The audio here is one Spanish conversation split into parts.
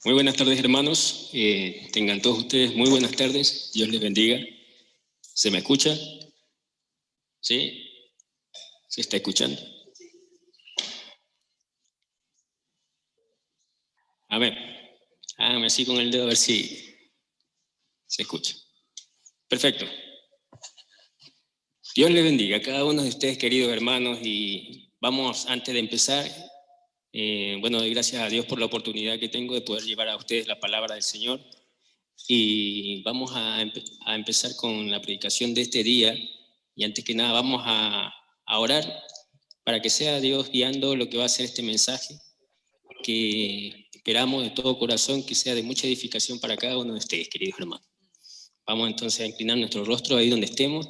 Muy buenas tardes, hermanos. Tengan todos ustedes muy buenas tardes. Dios les bendiga. ¿Se me escucha? ¿Sí? ¿Se está escuchando? A ver, hágame así con el dedo a ver si se escucha. Perfecto. Dios les bendiga a cada uno de ustedes, queridos hermanos, y vamos, antes de empezar, doy gracias a Dios por la oportunidad que tengo de poder llevar a ustedes la palabra del Señor. Y vamos a empezar con la predicación de este día. Y antes que nada vamos a orar para que sea Dios guiando lo que va a ser este mensaje, que esperamos de todo corazón que sea de mucha edificación para cada uno de ustedes, queridos hermanos. Vamos entonces a inclinar nuestro rostro ahí donde estemos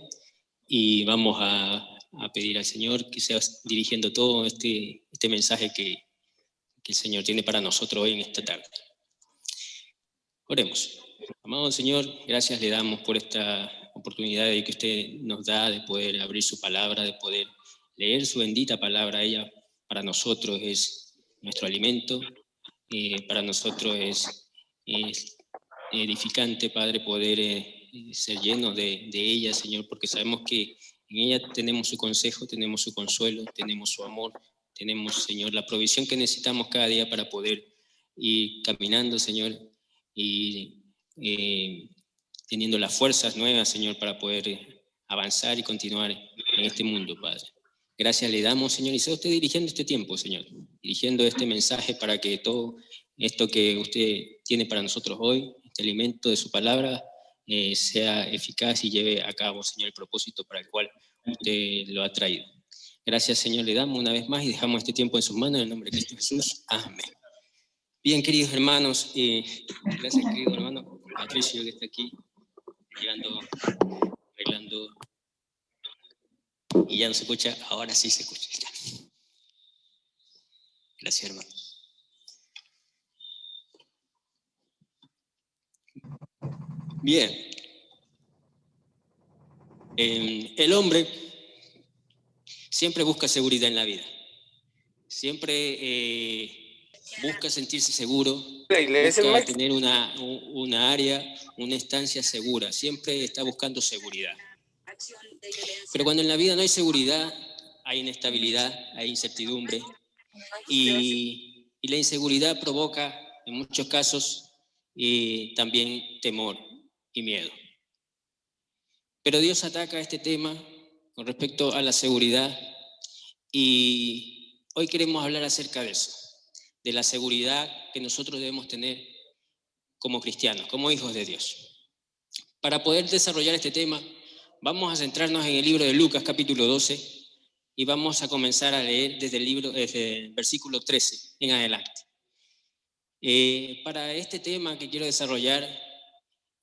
y vamos a pedir al Señor que sea dirigiendo todo este mensaje que el Señor tiene para nosotros hoy en esta tarde. Oremos. Amado Señor, gracias le damos por esta oportunidad que usted nos da de poder abrir su palabra, de poder leer su bendita palabra. Ella para nosotros es nuestro alimento, para nosotros es edificante, Padre, poder ser llenos de ella, Señor, porque sabemos que en ella tenemos su consejo, tenemos su consuelo, tenemos su amor, tenemos, Señor, la provisión que necesitamos cada día para poder ir caminando, Señor, y teniendo las fuerzas nuevas, Señor, para poder avanzar y continuar en este mundo, Padre. Gracias le damos, Señor, y sea usted dirigiendo este tiempo, Señor, dirigiendo este mensaje para que todo esto que usted tiene para nosotros hoy, este alimento de su palabra, sea eficaz y lleve a cabo, Señor, el propósito para el cual usted lo ha traído. Gracias, Señor, le damos una vez más y dejamos este tiempo en sus manos, en el nombre de Cristo Jesús. Amén. Bien, queridos hermanos, gracias, querido hermano Patricio, que está aquí, arreglando, y ya no se escucha, ahora sí se escucha. Gracias, hermano. Bien, el hombre siempre busca seguridad en la vida, siempre busca sentirse seguro, busca tener una área, una estancia segura, siempre está buscando seguridad. Pero cuando en la vida no hay seguridad, hay inestabilidad, hay incertidumbre, y la inseguridad provoca, en muchos casos, también temor y miedo. Pero Dios ataca este tema con respecto a la seguridad, y hoy queremos hablar acerca de eso, de la seguridad que nosotros debemos tener como cristianos, como hijos de Dios. Para poder desarrollar este tema, vamos a centrarnos en el libro de Lucas, capítulo 12, y vamos a comenzar a leer desde el versículo 13 en adelante. Para este tema que quiero desarrollar,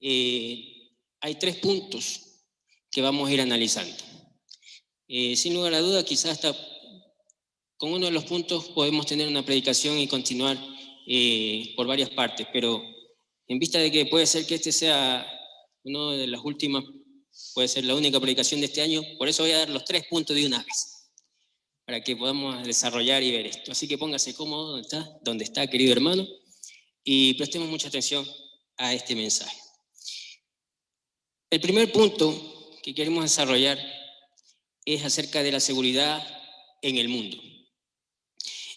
hay 3 puntos que vamos a ir analizando. Sin lugar a duda, quizás hasta con uno de los puntos podemos tener una predicación y continuar por varias partes, pero en vista de que puede ser que este sea una de las últimas, puede ser la única predicación de este año, por eso voy a dar los 3 puntos de una vez, para que podamos desarrollar y ver esto. Así que póngase cómodo donde está, querido hermano, y prestemos mucha atención a este mensaje. El primer punto que queremos desarrollar es acerca de la seguridad en el mundo.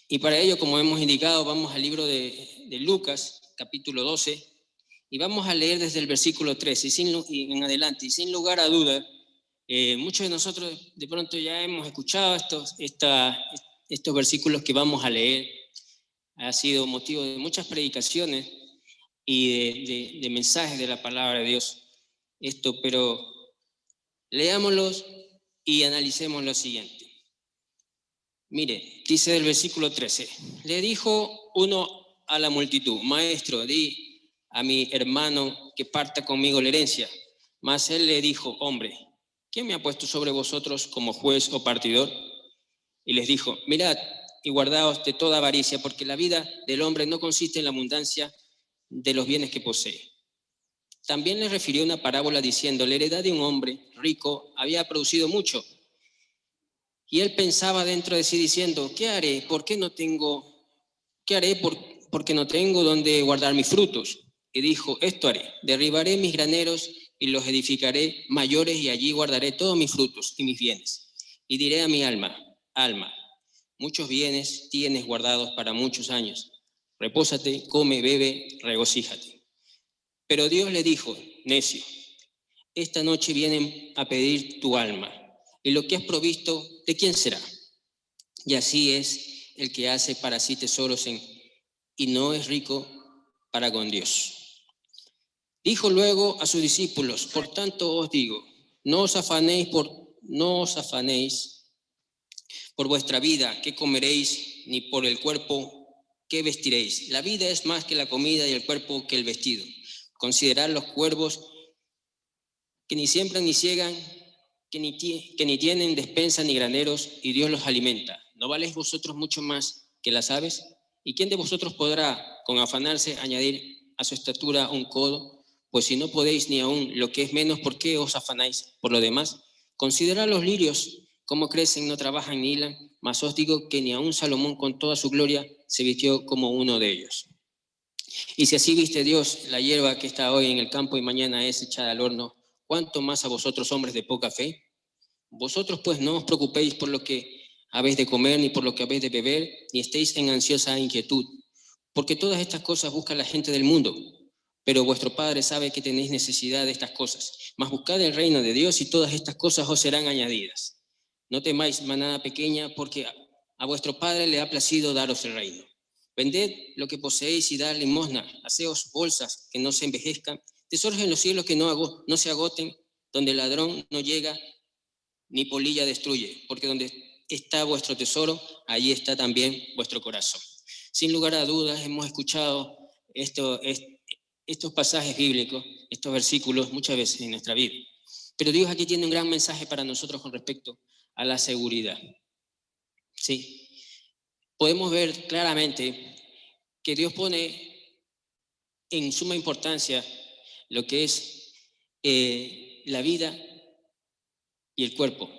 Y para ello, como hemos indicado, vamos al libro de Lucas, capítulo 12, y vamos a leer desde el versículo 13 y en adelante. Y sin lugar a duda, muchos de nosotros de pronto ya hemos escuchado estos versículos que vamos a leer. Ha sido motivo de muchas predicaciones y de mensajes de la palabra de Dios. Pero leámoslos y analicemos lo siguiente. Mire, dice del versículo 13, le dijo uno a la multitud: Maestro, di a mi hermano que parta conmigo la herencia. Mas él le dijo: Hombre, ¿quién me ha puesto sobre vosotros como juez o partidor? Y les dijo: Mirad y guardaos de toda avaricia, porque la vida del hombre no consiste en la abundancia de los bienes que posee. También les refirió una parábola diciendo: La heredad de un hombre rico había producido mucho. Y él pensaba dentro de sí diciendo: ¿Qué haré? ¿Por porque no tengo donde guardar mis frutos. Y dijo, esto haré, derribaré mis graneros y los edificaré mayores, y allí guardaré todos mis frutos y mis bienes. Y diré a mi alma, alma, muchos bienes tienes guardados para muchos años. Repósate, come, bebe, regocíjate. Pero Dios le dijo, necio, esta noche vienen a pedir tu alma, y lo que has provisto, ¿de quién será? Y así es el que hace para sí tesoros y no es rico para con Dios. Dijo luego a sus discípulos, por tanto os digo, no os afanéis por vuestra vida, qué comeréis, ni por el cuerpo, qué vestiréis. La vida es más que la comida y el cuerpo que el vestido. Considerad los cuervos que ni siembran ni ciegan, que ni tienen despensa ni graneros, y Dios los alimenta. ¿No valéis vosotros mucho más que las aves? ¿Y quién de vosotros podrá, con afanarse, añadir a su estatura un codo? Pues si no podéis ni aún lo que es menos, ¿por qué os afanáis por lo demás? Considerad los lirios, cómo crecen, no trabajan ni hilan, mas os digo que ni aún Salomón con toda su gloria se vistió como uno de ellos. Y si así viste Dios la hierba que está hoy en el campo y mañana es echada al horno, ¿cuánto más a vosotros, hombres de poca fe? Vosotros pues no os preocupéis por lo que habéis de comer, ni por lo que habéis de beber, ni estéis en ansiosa inquietud, porque todas estas cosas busca la gente del mundo, pero vuestro Padre sabe que tenéis necesidad de estas cosas. Mas buscad el reino de Dios y todas estas cosas os serán añadidas. No temáis, manada pequeña, porque a vuestro Padre le ha placido daros el reino. Vended lo que poseéis y dad limosna, haceos bolsas que no se envejezcan, tesoros en los cielos que no se agoten, donde el ladrón no llega ni polilla destruye, porque donde está vuestro tesoro, allí está también vuestro corazón. Sin lugar a dudas, hemos escuchado estos pasajes bíblicos, estos versículos muchas veces en nuestra vida. Pero Dios aquí tiene un gran mensaje para nosotros con respecto a la seguridad. Sí, podemos ver claramente que Dios pone en suma importancia lo que es la vida y el cuerpo,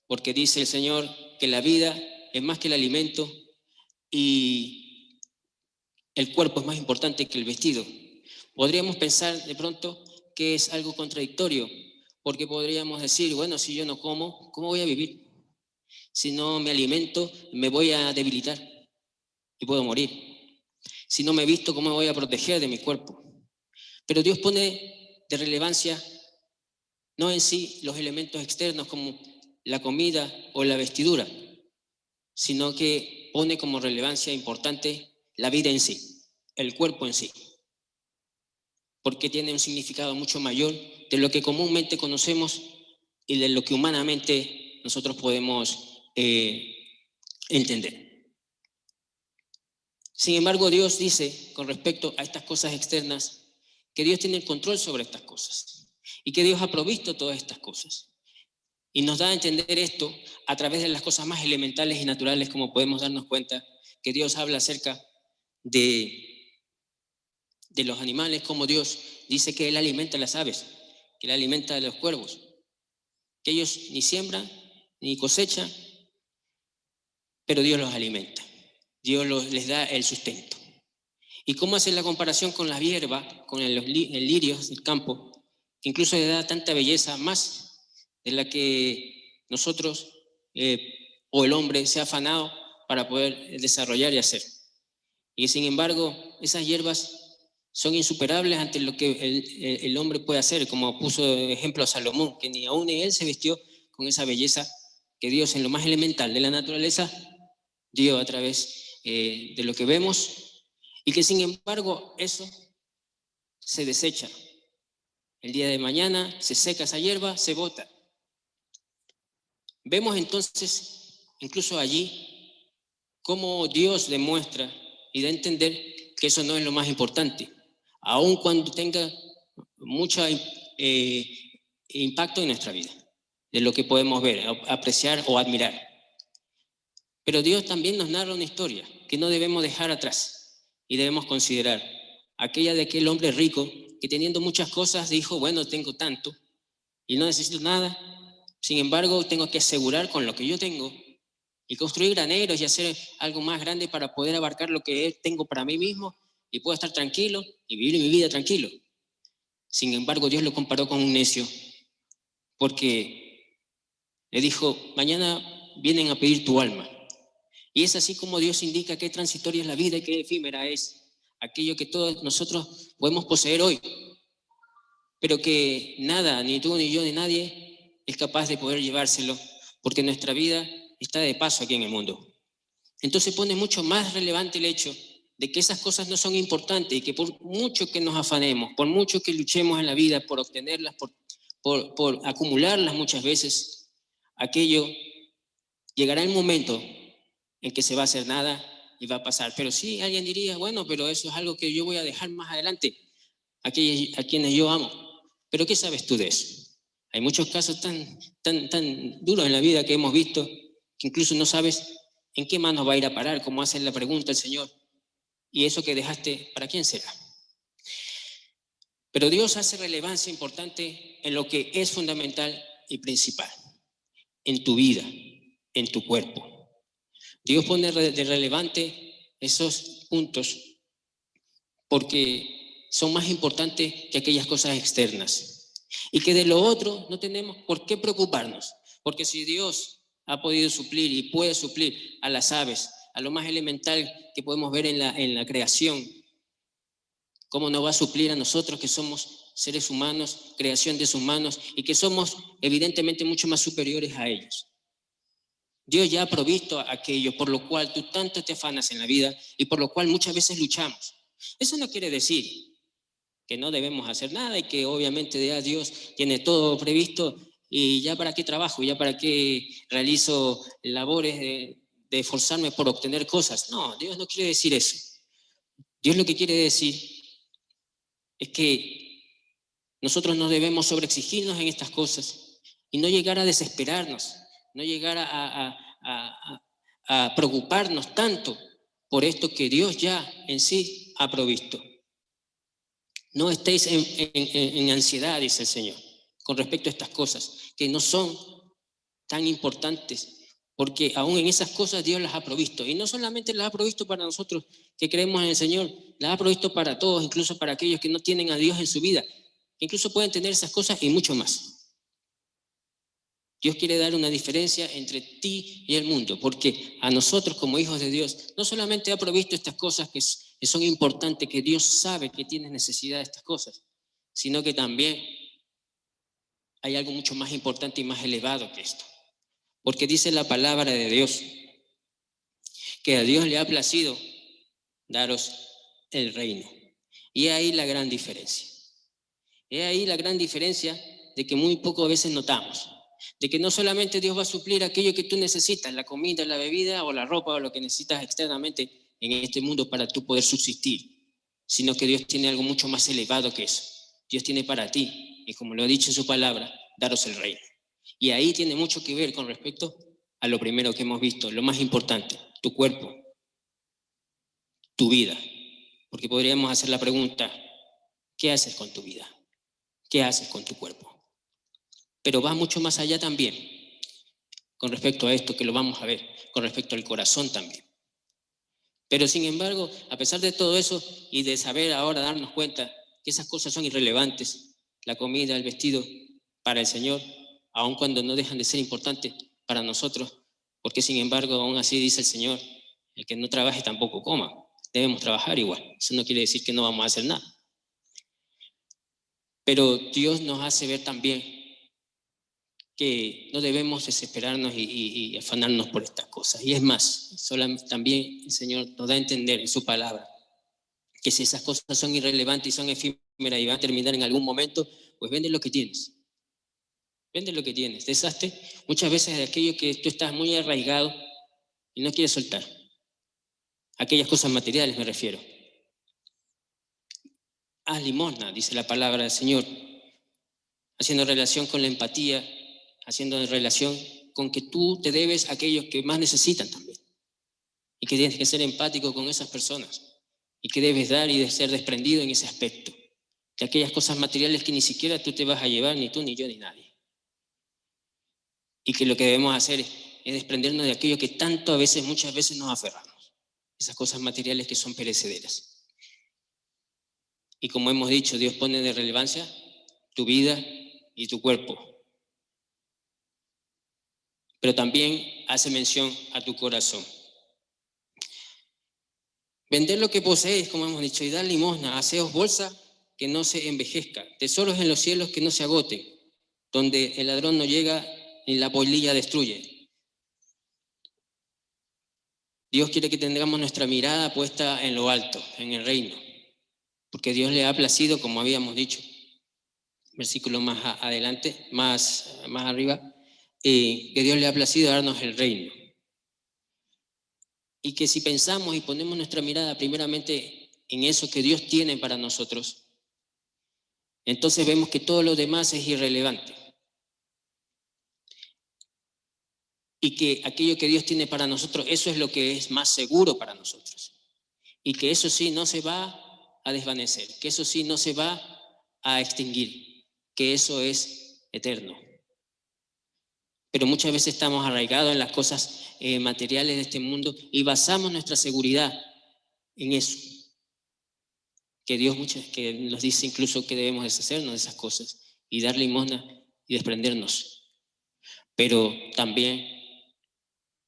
porque dice el Señor que la vida es más que el alimento y el cuerpo es más importante que el vestido. Podríamos pensar de pronto que es algo contradictorio, porque podríamos decir, bueno, si yo no como, ¿cómo voy a vivir? Si no me alimento, me voy a debilitar y puedo morir. Si no me visto, ¿cómo me voy a proteger de mi cuerpo? Pero Dios pone de relevancia no en sí los elementos externos como la comida o la vestidura, sino que pone como relevancia importante la vida en sí, el cuerpo en sí, porque tiene un significado mucho mayor de lo que comúnmente conocemos y de lo que humanamente nosotros podemos entender. Sin embargo, Dios dice con respecto a estas cosas externas que Dios tiene el control sobre estas cosas y que Dios ha provisto todas estas cosas. Y nos da a entender esto a través de las cosas más elementales y naturales, como podemos darnos cuenta que Dios habla acerca de los animales, como Dios dice que Él alimenta a las aves, que Él alimenta a los cuervos, que ellos ni siembran ni cosechan, pero Dios los alimenta, Dios les da el sustento. ¿Y cómo hace la comparación con la hierba, con el lirio del campo, que incluso le da tanta belleza, más de la que nosotros o el hombre se ha afanado para poder desarrollar y hacer? Y sin embargo, esas hierbas son insuperables ante lo que el hombre puede hacer, como puso de ejemplo a Salomón, que ni aún él se vistió con esa belleza que Dios en lo más elemental de la naturaleza dio a través de lo que vemos, y que sin embargo eso se desecha. El día de mañana se seca esa hierba, se bota. Vemos entonces, incluso allí, cómo Dios demuestra y da a entender que eso no es lo más importante, aun cuando tenga mucho impacto en nuestra vida, de lo que podemos ver, apreciar o admirar. Pero Dios también nos narra una historia que no debemos dejar atrás y debemos considerar, aquella de aquel hombre rico que teniendo muchas cosas dijo, bueno, tengo tanto y no necesito nada, sin embargo tengo que asegurar con lo que yo tengo y construir graneros y hacer algo más grande para poder abarcar lo que tengo para mí mismo y puedo estar tranquilo y vivir mi vida tranquilo. Sin embargo, Dios lo comparó con un necio porque le dijo, mañana vienen a pedir tu alma. Y es así como Dios indica qué transitoria es la vida y qué efímera es aquello que todos nosotros podemos poseer hoy, pero que nada, ni tú, ni yo, ni nadie es capaz de poder llevárselo, porque nuestra vida está de paso aquí en el mundo. Entonces pone mucho más relevante el hecho de que esas cosas no son importantes y que por mucho que nos afanemos, por mucho que luchemos en la vida por obtenerlas, por acumularlas muchas veces, aquello llegará el momento en que se va a hacer nada y va a pasar. Pero sí, alguien diría, bueno, pero eso es algo que yo voy a dejar más adelante a quienes yo amo. Pero ¿qué sabes tú de eso? Hay muchos casos tan duros en la vida que hemos visto que incluso no sabes en qué manos va a ir a parar, como hace la pregunta el Señor. Y eso que dejaste, ¿para quién será? Pero Dios hace relevancia importante en lo que es fundamental y principal, en tu vida, en tu cuerpo. Dios pone de relevante esos puntos porque son más importantes que aquellas cosas externas. Y que de lo otro no tenemos por qué preocuparnos, porque si Dios ha podido suplir y puede suplir a las aves, a lo más elemental que podemos ver en la creación, ¿cómo no va a suplir a nosotros que somos seres humanos, creación de sus manos y que somos evidentemente mucho más superiores a ellos? Dios ya ha provisto aquello por lo cual tú tanto te afanas en la vida y por lo cual muchas veces luchamos. Eso no quiere decir que no debemos hacer nada y que obviamente ya Dios tiene todo previsto y ya para qué trabajo, ya para qué realizo labores de esforzarme por obtener cosas. No, Dios no quiere decir eso. Dios lo que quiere decir es que nosotros no debemos sobreexigirnos en estas cosas y no llegar a desesperarnos, no llegar a preocuparnos tanto por esto que Dios ya en sí ha provisto. No estéis en ansiedad, dice el Señor, con respecto a estas cosas, que no son tan importantes, porque aún en esas cosas Dios las ha provisto. Y no solamente las ha provisto para nosotros que creemos en el Señor, las ha provisto para todos, incluso para aquellos que no tienen a Dios en su vida, que incluso pueden tener esas cosas y mucho más. Dios quiere dar una diferencia entre ti y el mundo, porque a nosotros como hijos de Dios no solamente ha provisto estas cosas que son importantes, que Dios sabe que tienes necesidad de estas cosas, sino que también hay algo mucho más importante y más elevado que esto. Porque dice la palabra de Dios que a Dios le ha placido daros el reino. Y ahí la gran diferencia. Es ahí la gran diferencia de que muy poco a veces notamos. De que no solamente Dios va a suplir aquello que tú necesitas, la comida, la bebida o la ropa o lo que necesitas externamente en este mundo para tú poder subsistir, sino que Dios tiene algo mucho más elevado que eso. Dios tiene para ti, y como lo ha dicho en su palabra, daros el reino. Y ahí tiene mucho que ver con respecto a lo primero que hemos visto, lo más importante, tu cuerpo, tu vida. Porque podríamos hacer la pregunta, ¿qué haces con tu vida? ¿Qué haces con tu cuerpo? Pero va mucho más allá también, con respecto a esto que lo vamos a ver, con respecto al corazón también. Pero sin embargo, a pesar de todo eso y de saber ahora darnos cuenta que esas cosas son irrelevantes, la comida, el vestido, para el Señor, aun cuando no dejan de ser importantes para nosotros, porque sin embargo, aún así dice el Señor, el que no trabaje tampoco coma, debemos trabajar igual, eso no quiere decir que no vamos a hacer nada. Pero Dios nos hace ver también que no debemos desesperarnos y afanarnos por estas cosas. Y es más, también el Señor nos da a entender en su palabra que si esas cosas son irrelevantes y son efímeras y van a terminar en algún momento, pues vende lo que tienes. Vende lo que tienes. Deshazte muchas veces de aquello que tú estás muy arraigado y no quieres soltar. Aquellas cosas materiales me refiero. Haz limosna, dice la palabra del Señor, haciendo relación con la empatía, haciendo relación con que tú te debes a aquellos que más necesitan también. Y que tienes que ser empático con esas personas. Y que debes dar y de ser desprendido en ese aspecto. De aquellas cosas materiales que ni siquiera tú te vas a llevar, ni tú, ni yo, ni nadie. Y que lo que debemos hacer es desprendernos de aquello que tanto a veces, muchas veces nos aferramos, esas cosas materiales que son perecederas. Y como hemos dicho, Dios pone de relevancia tu vida y tu cuerpo, pero también hace mención a tu corazón. Vender lo que poseéis, como hemos dicho, y dar limosna, haceos bolsa que no se envejezca, tesoros en los cielos que no se agoten, donde el ladrón no llega ni la polilla destruye. Dios quiere que tengamos nuestra mirada puesta en lo alto, en el reino, porque Dios le ha placido, como habíamos dicho, versículo más adelante, más arriba, que Dios le ha placido darnos el reino. Y que si pensamos y ponemos nuestra mirada primeramente en eso que Dios tiene para nosotros, entonces vemos que todo lo demás es irrelevante. Y que aquello que Dios tiene para nosotros, eso es lo que es más seguro para nosotros. Y que eso sí no se va a desvanecer, que eso sí no se va a extinguir, que eso es eterno. Pero muchas veces estamos arraigados en las cosas materiales de este mundo y basamos nuestra seguridad en eso. Que Dios que nos dice incluso que debemos deshacernos de esas cosas y dar limosna y desprendernos. Pero también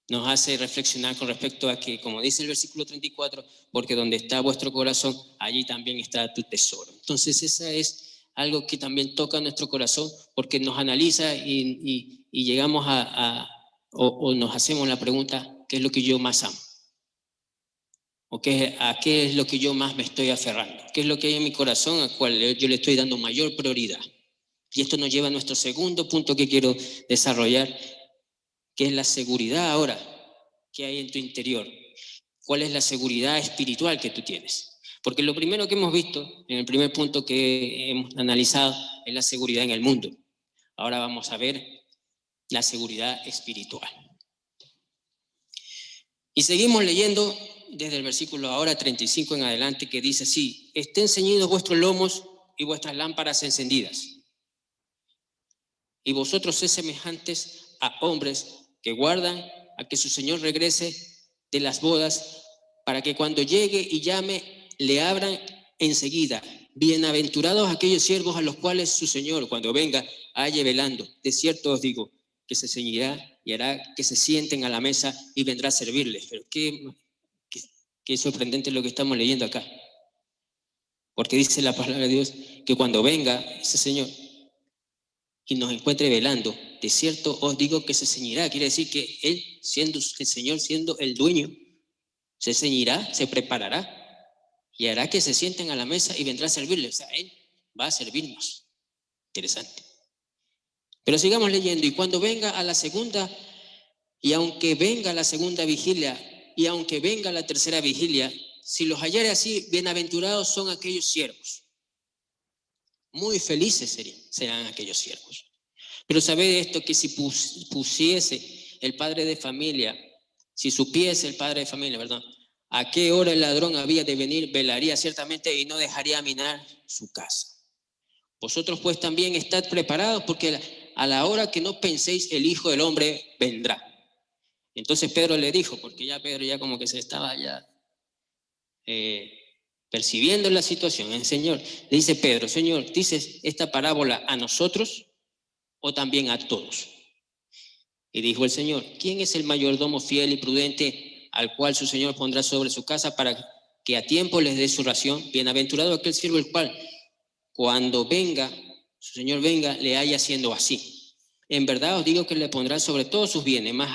nos hace reflexionar con respecto a que, como dice el versículo 34, porque donde está vuestro corazón, allí también está tu tesoro. Entonces esa es algo que también toca nuestro corazón, porque nos analiza y llegamos o nos hacemos la pregunta, ¿qué es lo que yo más amo? ¿O a qué es lo que yo más me estoy aferrando? ¿Qué es lo que hay en mi corazón al cual yo le estoy dando mayor prioridad? Y esto nos lleva a nuestro segundo punto que quiero desarrollar, que es la seguridad ahora que hay en tu interior. ¿Cuál es la seguridad espiritual que tú tienes? Porque lo primero que hemos visto, en el primer punto que hemos analizado, es la seguridad en el mundo. Ahora vamos a ver la seguridad espiritual. Y seguimos leyendo desde el versículo ahora 35 en adelante, que dice así: estén ceñidos vuestros lomos y vuestras lámparas encendidas. Y vosotros sed semejantes a hombres que guardan a que su Señor regrese de las bodas, para que cuando llegue y llame, le abran enseguida. Bienaventurados aquellos siervos a los cuales su Señor, cuando venga, halle velando. De cierto os digo, que se ceñirá y hará que se sienten a la mesa y vendrá a servirles. Pero qué sorprendente lo que estamos leyendo acá. Porque dice la palabra de Dios que cuando venga ese Señor y nos encuentre velando, de cierto os digo que se ceñirá. Quiere decir que Él, siendo el Señor, siendo el dueño, se ceñirá, se preparará y hará que se sienten a la mesa y vendrá a servirles. O sea, Él va a servirnos. Interesante. Pero sigamos leyendo. Y cuando venga a la segunda, y aunque venga la segunda vigilia, y aunque venga la tercera vigilia, si los hallare así, bienaventurados son aquellos siervos. Muy felices serán aquellos siervos. Pero sabed esto, que si pusiese el padre de familia, si supiese el padre de familia, perdón, a qué hora el ladrón había de venir, velaría ciertamente y no dejaría minar su casa. Vosotros pues también estad preparados, porque a la hora que no penséis, el Hijo del Hombre vendrá. Entonces Pedro le dijo, porque ya Pedro ya como que se estaba ya percibiendo la situación, el Señor, le dice Pedro: Señor, ¿dices esta parábola a nosotros o también a todos? Y dijo el Señor: ¿quién es el mayordomo fiel y prudente al cual su Señor pondrá sobre su casa para que a tiempo les dé su ración? Bienaventurado aquel siervo el cual, cuando venga, su Señor venga, le haya haciendo así. En verdad os digo que le pondrá sobre todos sus bienes, mas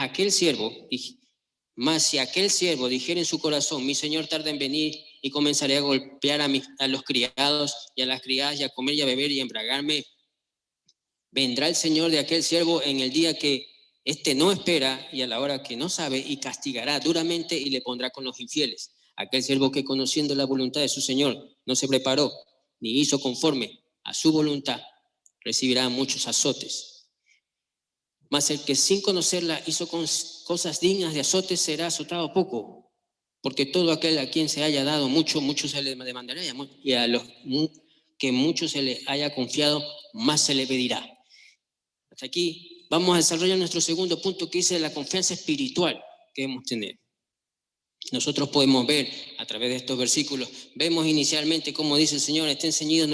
si aquel siervo dijera en su corazón: mi Señor tarda en venir, y comenzaré a golpear a los criados y a las criadas, y a comer y a beber y a embriagarme, vendrá el Señor de aquel siervo en el día que éste no espera y a la hora que no sabe, y castigará duramente y le pondrá con los infieles. Aquel siervo que, conociendo la voluntad de su Señor, no se preparó ni hizo conforme a su voluntad, recibirá muchos azotes. Mas el que sin conocerla hizo cosas dignas de azotes será azotado poco. Porque todo aquel a quien se haya dado mucho, mucho se le demandará, y a los que mucho se le haya confiado, más se le pedirá. Hasta aquí vamos a desarrollar nuestro segundo punto, que dice la confianza espiritual que debemos tener. Nosotros podemos ver a través de estos versículos, vemos inicialmente cómo dice el Señor, estén ceñidos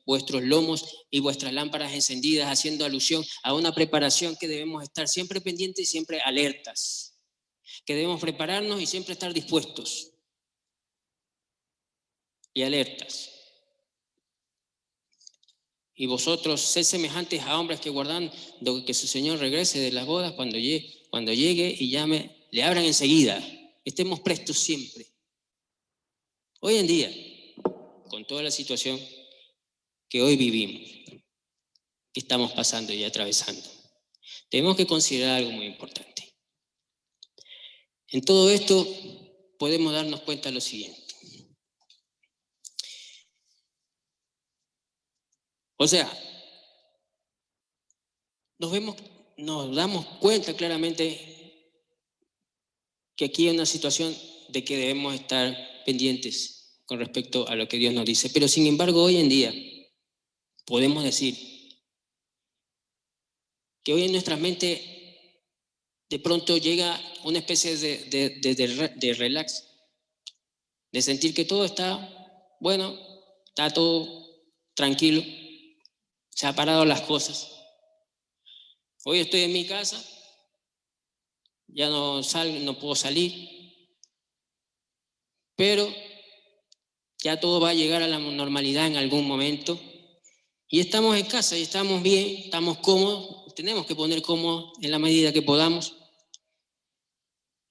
vuestros lomos y vuestras lámparas encendidas, haciendo alusión a una preparación que debemos estar siempre pendientes y siempre alertas, que debemos prepararnos y siempre estar dispuestos y alertas. Y vosotros sed semejantes a hombres que guardan que su Señor regrese de las bodas cuando llegue y llame, le abran enseguida. Estemos prestos siempre. Hoy en día, con toda la situación que hoy vivimos, que estamos pasando y atravesando, tenemos que considerar algo muy importante. En todo esto podemos darnos cuenta de lo siguiente. O sea, nos damos cuenta claramente que aquí hay una situación de que debemos estar pendientes con respecto a lo que Dios nos dice. Pero sin embargo, hoy en día podemos decir que hoy en nuestra mente de pronto llega una especie de relax, de sentir que todo está bueno, está todo tranquilo, se han parado las cosas. Hoy estoy en mi casa, ya no puedo salir, pero ya todo va a llegar a la normalidad en algún momento. Y estamos en casa y estamos bien, estamos cómodos, tenemos que poner cómodos en la medida que podamos.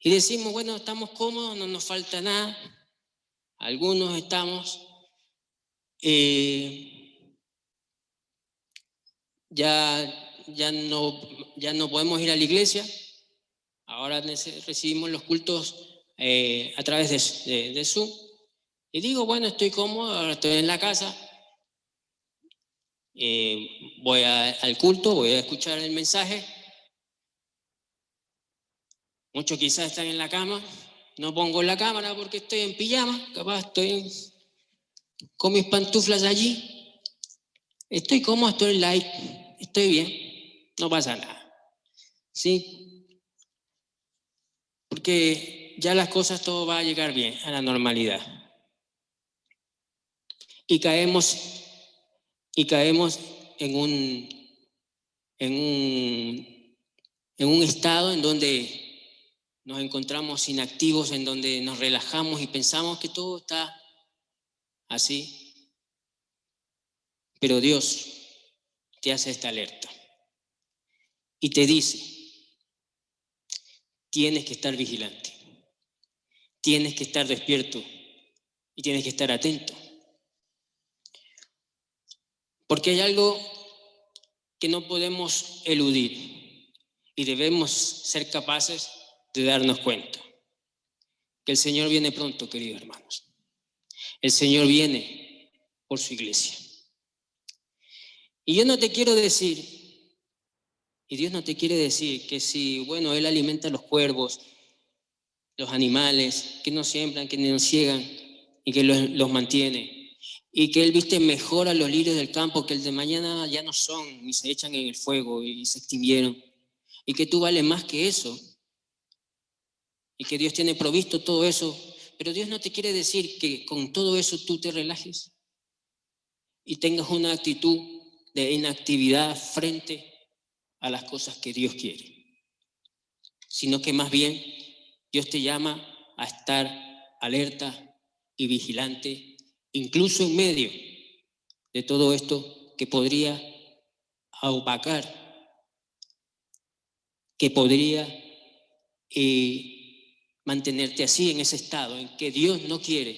Y decimos, bueno, estamos cómodos, no nos falta nada. Algunos estamos ya no podemos ir a la iglesia. Ahora recibimos los cultos a través de Zoom. Y digo, bueno, estoy cómodo, ahora estoy en la casa. Voy al culto, voy a escuchar el mensaje. Muchos quizás están en la cama, no pongo la cámara porque estoy en pijama, capaz estoy con mis pantuflas allí, estoy cómodo, estoy light, estoy bien, no pasa nada, ¿sí? Porque ya las cosas, todo va a llegar bien, a la normalidad. Y caemos en un estado en donde nos encontramos inactivos, en donde nos relajamos y pensamos que todo está así. Pero Dios te hace esta alerta y te dice, tienes que estar vigilante, tienes que estar despierto y tienes que estar atento. Porque hay algo que no podemos eludir y debemos ser capaces de darnos cuenta. Que el Señor viene pronto, queridos hermanos. El Señor viene por su iglesia. Y yo no te quiero decir, y Dios no te quiere decir que si, bueno, Él alimenta a los cuervos, los animales, que no siembran, que no ciegan y que los mantiene, y que Él viste mejor a los lirios del campo, que el de mañana ya no son, ni se echan en el fuego y se extinguieron, y que tú vales más que eso, y que Dios tiene provisto todo eso, pero Dios no te quiere decir que con todo eso tú te relajes y tengas una actitud de inactividad frente a las cosas que Dios quiere, sino que más bien Dios te llama a estar alerta y vigilante, incluso en medio de todo esto que podría opacar, que podría mantenerte así en ese estado en que Dios no quiere,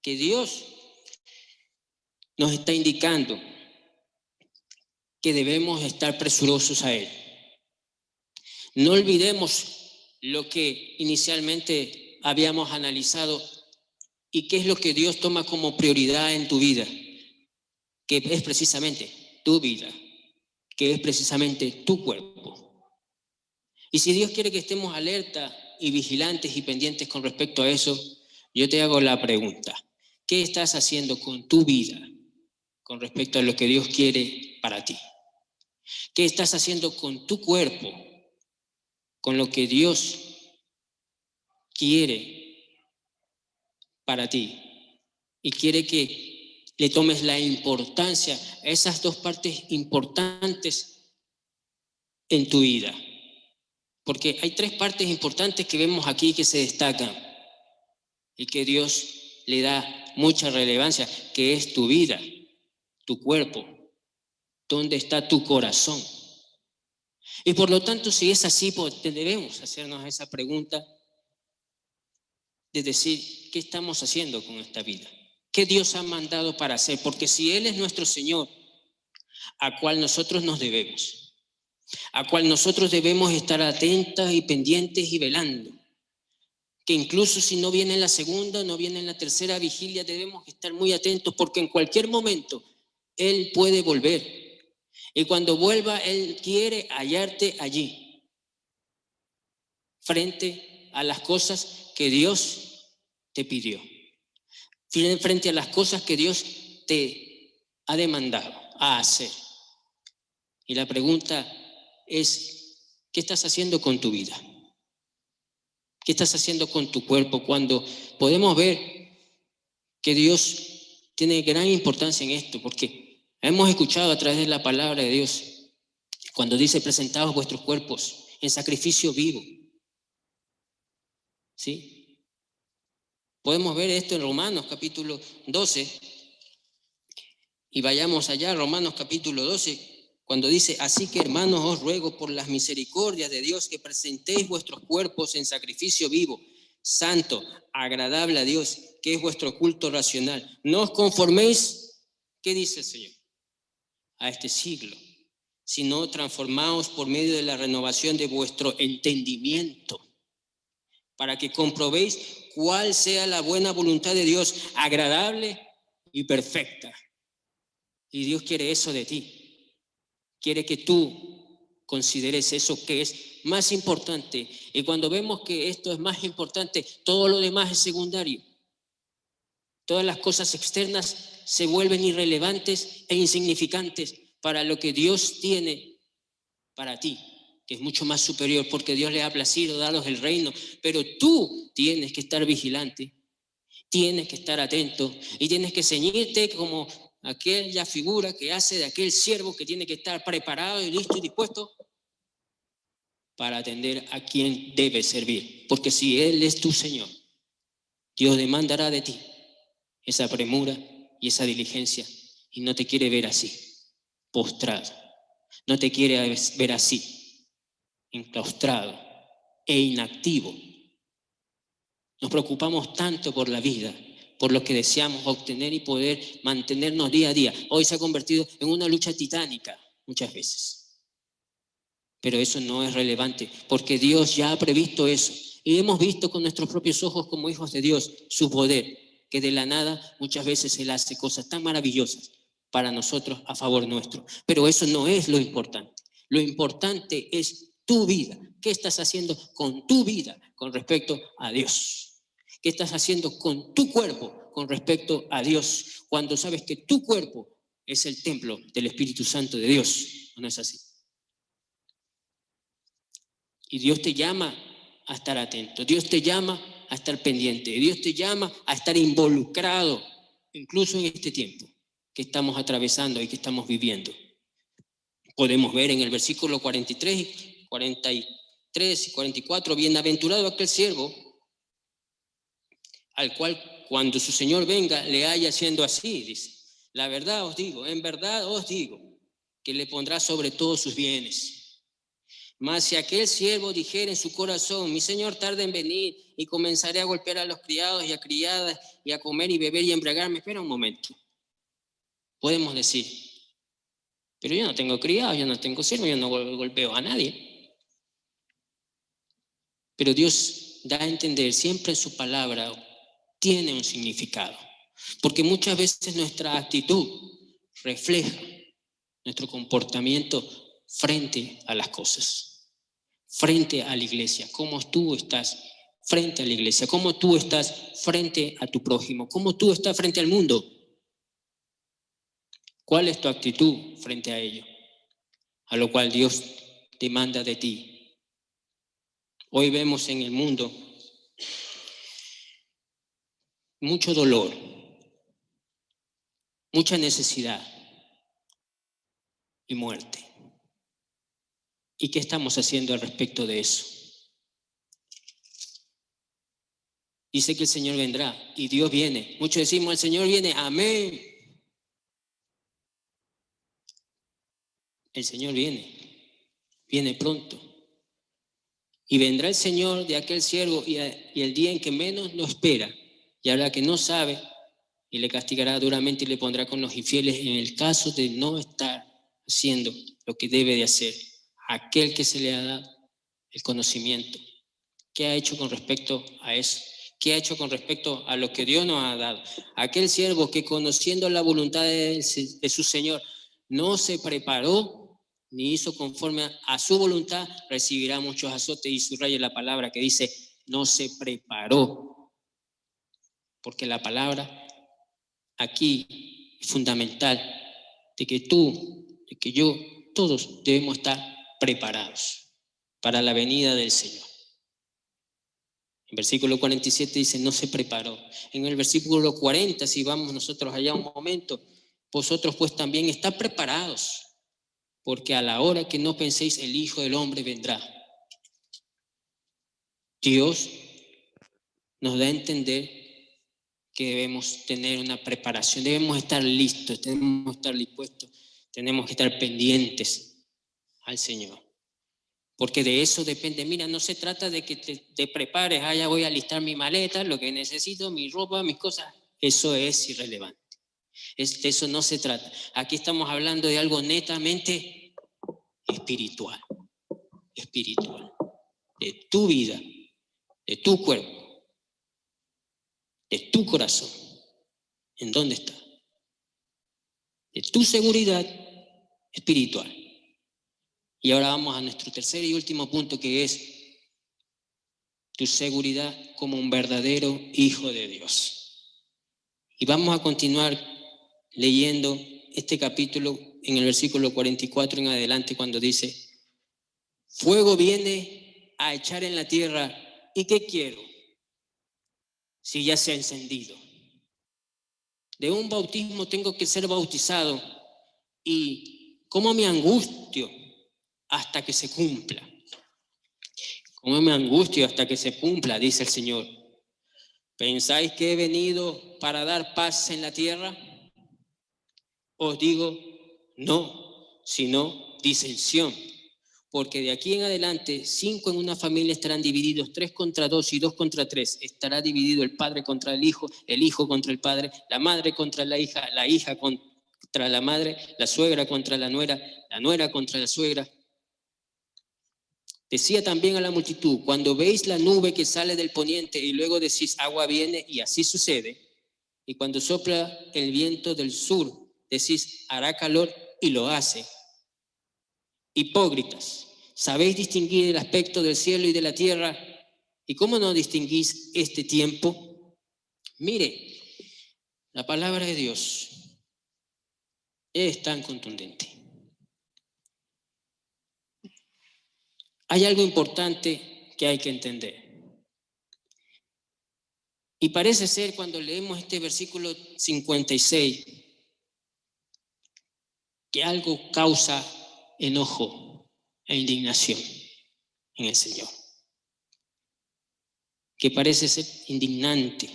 que Dios nos está indicando que debemos estar presurosos a Él. No olvidemos lo que inicialmente habíamos analizado y qué es lo que Dios toma como prioridad en tu vida, que es precisamente tu vida, que es precisamente tu cuerpo. Y si Dios quiere que estemos alerta y vigilantes y pendientes con respecto a eso, yo te hago la pregunta, ¿qué estás haciendo con tu vida con respecto a lo que Dios quiere para ti? ¿Qué estás haciendo con tu cuerpo? Con lo que Dios quiere para ti. Y quiere que le tomes la importancia a esas dos partes importantes en tu vida. Porque hay tres partes importantes que vemos aquí que se destacan y que Dios le da mucha relevancia, que es tu vida, tu cuerpo, dónde está tu corazón. Y por lo tanto, si es así, pues debemos hacernos esa pregunta de decir, ¿qué estamos haciendo con esta vida? ¿Qué Dios ha mandado para hacer? Porque si Él es nuestro Señor, a cual nosotros nos debemos, a cual nosotros debemos estar atentas y pendientes y velando, que incluso si no viene en la segunda, no viene en la tercera vigilia, debemos estar muy atentos porque en cualquier momento Él puede volver. Y cuando vuelva, Él quiere hallarte allí, frente a las cosas que Dios te pidió, frente a las cosas que Dios te ha demandado a hacer. Y la pregunta es, ¿qué estás haciendo con tu vida? ¿Qué estás haciendo con tu cuerpo? Cuando podemos ver que Dios tiene gran importancia en esto, porque hemos escuchado a través de la palabra de Dios, cuando dice presentaos vuestros cuerpos en sacrificio vivo. ¿Sí? Podemos ver esto en Romanos capítulo 12, y vayamos allá, Romanos capítulo 12, cuando dice, así que hermanos os ruego por las misericordias de Dios que presentéis vuestros cuerpos en sacrificio vivo, santo, agradable a Dios, que es vuestro culto racional. No os conforméis, ¿qué dice el Señor? A este siglo, sino transformaos por medio de la renovación de vuestro entendimiento, para que comprobéis cuál sea la buena voluntad de Dios, agradable y perfecta. Y Dios quiere eso de ti. Quiere que tú consideres eso que es más importante. Y cuando vemos que esto es más importante, todo lo demás es secundario. Todas las cosas externas se vuelven irrelevantes e insignificantes para lo que Dios tiene para ti, que es mucho más superior, porque Dios le ha placido daros el reino. Pero tú tienes que estar vigilante, tienes que estar atento y tienes que ceñirte como aquella figura que hace de aquel siervo que tiene que estar preparado y listo y dispuesto para atender a quien debe servir. Porque si Él es tu Señor, Dios demandará de ti esa premura y esa diligencia, y no te quiere ver así, postrado. No te quiere ver así, enclaustrado e inactivo. Nos preocupamos tanto por la vida, por lo que deseamos obtener y poder mantenernos día a día. Hoy se ha convertido en una lucha titánica muchas veces. Pero eso no es relevante, porque Dios ya ha previsto eso. Y hemos visto con nuestros propios ojos como hijos de Dios su poder, que de la nada muchas veces Él hace cosas tan maravillosas para nosotros a favor nuestro. Pero eso no es lo importante. Lo importante es tu vida. ¿Qué estás haciendo con tu vida con respecto a Dios? ¿Qué estás haciendo con tu cuerpo con respecto a Dios? Cuando sabes que tu cuerpo es el templo del Espíritu Santo de Dios. ¿No es así? Y Dios te llama a estar atento. Dios te llama a estar pendiente. Dios te llama a estar involucrado, incluso en este tiempo que estamos atravesando y que estamos viviendo. Podemos ver en el versículo 43 y 44, bienaventurado aquel siervo al cual cuando su Señor venga le haya siendo así, dice. La verdad os digo, en verdad os digo, que le pondrá sobre todos sus bienes. Mas si aquel siervo dijera en su corazón, mi Señor tarda en venir y comenzaré a golpear a los criados y a criadas y a comer y beber y embriagarme, espera un momento. Podemos decir, pero yo no tengo criados, yo no tengo siervos, yo no golpeo a nadie. Pero Dios da a entender siempre en su palabra, tiene un significado, porque muchas veces nuestra actitud refleja nuestro comportamiento frente a las cosas, frente a la iglesia, cómo tú estás frente a la iglesia, cómo tú estás frente a tu prójimo, cómo tú estás frente al mundo. ¿Cuál es tu actitud frente a ello? a lo cual Dios demanda de ti. Hoy vemos en el mundo mucho dolor, mucha necesidad y muerte. ¿Y qué estamos haciendo al respecto de eso? Dice que el Señor vendrá y Dios viene. Muchos decimos, el Señor viene, amén. El Señor viene pronto. Y vendrá el Señor de aquel siervo y el día en que menos lo espera, y habrá que no sabe, y le castigará duramente y le pondrá con los infieles en el caso de no estar haciendo lo que debe de hacer. Aquel que se le ha dado el conocimiento. ¿Qué ha hecho con respecto a eso? ¿Qué ha hecho con respecto a lo que Dios nos ha dado? Aquel siervo que conociendo la voluntad de su Señor no se preparó ni hizo conforme a su voluntad, recibirá muchos azotes. Y subraya la palabra que dice, no se preparó. Porque la palabra aquí es fundamental de que tú, de que yo, todos debemos estar preparados para la venida del Señor. En versículo 47 dice, no se preparó. En el versículo 40, si vamos nosotros allá un momento, vosotros pues también estad preparados, porque a la hora que no penséis el Hijo del Hombre vendrá. Dios nos da a entender que debemos tener una preparación, debemos estar listos, debemos estar dispuestos, tenemos que estar pendientes al Señor. Porque de eso depende. Mira, no se trata de que te prepares, ya voy a listar mi maleta, lo que necesito, mi ropa, mis cosas. Eso es irrelevante. De eso no se trata. Aquí estamos hablando de algo netamente espiritual. Espiritual. De tu vida, de tu cuerpo, de tu corazón. ¿En dónde está? De tu seguridad espiritual. Y ahora vamos a nuestro tercer y último punto, que es tu seguridad como un verdadero hijo de Dios. Y vamos a continuar leyendo este capítulo en el versículo 44 en adelante, cuando dice, fuego viene a echar en la tierra, ¿y qué quiero? Si ya se ha encendido. De un bautismo tengo que ser bautizado, y ¿cómo me angustio hasta que se cumpla? ¿Cómo me angustio hasta que se cumpla? Dice el Señor. ¿Pensáis que he venido para dar paz en la tierra? Os digo, no, sino disensión. Porque de aquí en adelante, 5 en una familia estarán divididos, 3 contra 2 y 2 contra 3. Estará dividido el padre contra el hijo contra el padre, la madre contra la hija contra la madre, la suegra contra la nuera contra la suegra. Decía también a la multitud, cuando veis la nube que sale del poniente y luego decís, agua viene, y así sucede, y cuando sopla el viento del sur, decís, hará calor, y lo hace. Hipócritas, ¿sabéis distinguir el aspecto del cielo y de la tierra? ¿Y cómo no distinguís este tiempo? Mire, la palabra de Dios es tan contundente. Hay algo importante que hay que entender. Y parece ser, cuando leemos este versículo 56, que algo causa enojo e indignación en el Señor. Que parece ser indignante,